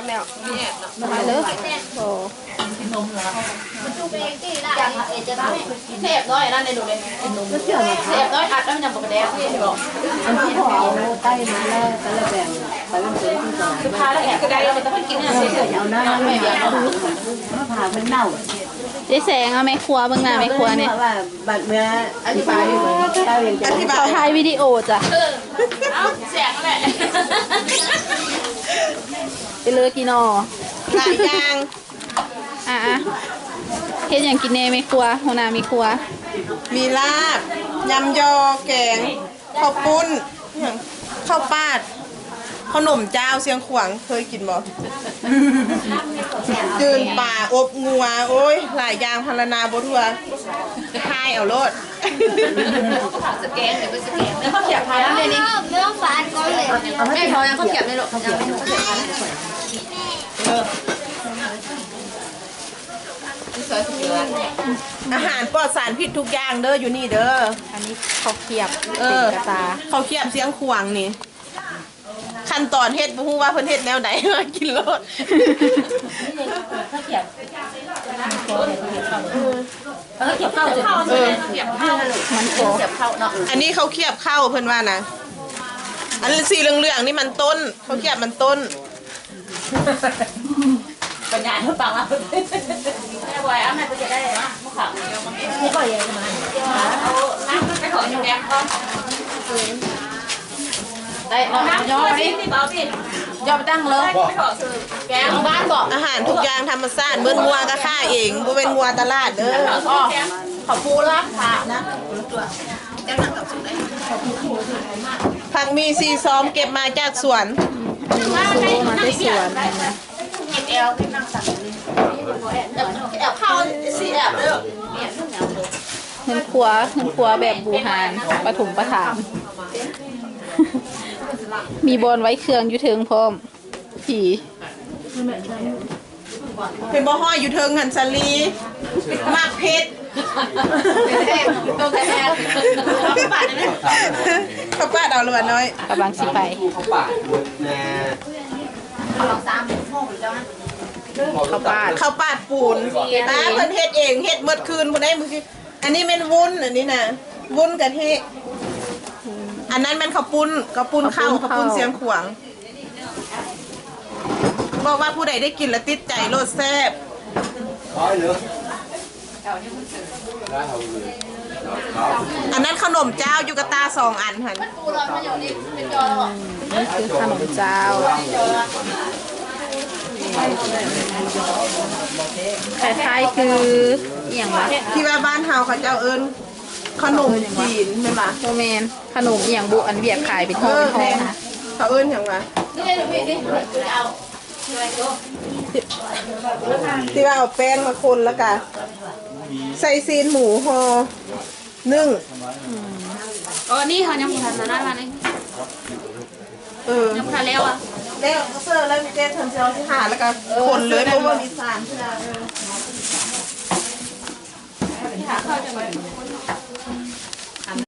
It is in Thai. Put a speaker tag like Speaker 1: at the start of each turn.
Speaker 1: แมวเนี่ย
Speaker 2: มาเลยโอ้
Speaker 1: เทปน้อยนั่นในดูเลยเทปน้อยอัดแล้วมันยังปกติที่บอก
Speaker 3: อันที่พอเอาใต้มาแล้วแต่ละแบ่งแต่ละเป็นที่สอง
Speaker 1: คือพาแล้วแอบก็ได้เราต้องกินเนี่ยเฉยๆ
Speaker 3: เอาหน้าไม่เดี๋ยวมะพร้าวมันเน่า
Speaker 2: เจ๊แสงเอาแม่ครัวเบื้องหน้าแม่ครัวเนี่ย
Speaker 3: ว่าบัดเมื่ออธิบายเจ้าอย่างจะ
Speaker 2: เขาถ่ายวิดีโอจ้ะ
Speaker 1: เอาแสงแหละ
Speaker 2: ไปเลยกินอ
Speaker 1: หลายอย่าง
Speaker 2: เฮ็ดอย่างกินเน่แม่ครัวหัวหน้าแม่ครัว
Speaker 1: มีลาบยำยอแกงข้าวปุ้นข้าวปาดขนมเจ้าเสียงขวางเคยกินบ่จืนป่าอบงัวโอ้ยหลายอย่างพารนาบทัวทายเอาโลดสแกนเดี๋ยวไปสแกนแล้วเขาเขียบพายแล้วเนี่ยนี่
Speaker 4: ไม่ต้องฟาดก้อนเลย
Speaker 1: ไม่พอยังเขาเขียบไม่หรอกยังไม่เขาเขียบพายอาหารปลอดสารพิษทุกอย่างเด้ออยู่นี่เด้อ
Speaker 2: อันนี้เขาเขียบ
Speaker 1: กระตาเขาเขียบเสียงขวางนี่ขั้นตอนเฮ็ดบ่ฮู้ว่าเพิ่นเฮ็ดแนวไหนมากินรสเขาเขียบเข้าเขียบเข้าเขียบเข้า
Speaker 2: มันโก
Speaker 1: เขียบเข้าเนาะอันนี้เขาเขียบเข้าเพิ่นว่านะอันสีเหลืองๆนี่มันต้นเขาเขียบมันต้นปัญญาเท่าปังแล้วแม่บอยเอาแม่ไปจะได้มั้งมุขขาวเดียวมั้งมุขบ่อยยังมาเอาน้ำไปขอแกงก่อนได้ย่อไปย่อไปตั้งเลยแกงบ้านบอกอาหารทุกอย่างธรรมชาติเมื่องัวก็ฆ่าเองบ่เป็นงัวตลาดเด้อขอปูละค่ะนะผักมีซีซ้อมเก็บมาจากสวน
Speaker 2: มาที่สวนนะ
Speaker 1: เก็บแอลขึ้นนั่งตักแอบเข้าซีแอบเด้อ
Speaker 2: เงินครัวแบบบูฮานปฐมประถามมีบอลไว้เครื่องอยู่เทิงพร้อมผี
Speaker 1: เป็นบ่อห้อยอยู่เทิงหันสลีมากเพชรตัวแทนเขาปาดได้ไหมเขาปาดเอาล้วนน้อย
Speaker 2: กำลังสิไป
Speaker 5: เขาปาดแน่
Speaker 1: เขาปาดปูนนะเพิ่นเฮ็ดเองเฮ็ดเมื่อคืนเพิ่นได้มื้อกี้อันนี้เป็นวุ้นอันนี้น่ะวุ้นกะทิอันนั้นมันข้าวปุ้นข้าวปุ้นเสียงขวางบอกว่าผู้ใดได้กินแล้วติดใจรสแซ่บอันนั้นขนมเจ้ายูกาตา2 อันหัน
Speaker 2: นี่คือขนมเจ้าคล้ายๆคืออย่างไร
Speaker 1: ที่ว่าบ้านเฮาเขาเจ้าเอิญขนมจีนใช่ไหม
Speaker 2: โมเมนขนมอย่างบุอันเบียบขายเป็นห่อนะ
Speaker 1: เขาเอิญอย่างไรที่ว่าเอาแป้งมาคนแล้วกันใส่ซีนหมูห่อนึ่ง
Speaker 4: นี่เขายังทันมาหน้าร้านเลยยังทันแล้วอ่ะ
Speaker 1: แล้วเสื้อแล้วมีแก้ทันเซลที่หาแล้วกันคนเลยเพราะว่ามีสาร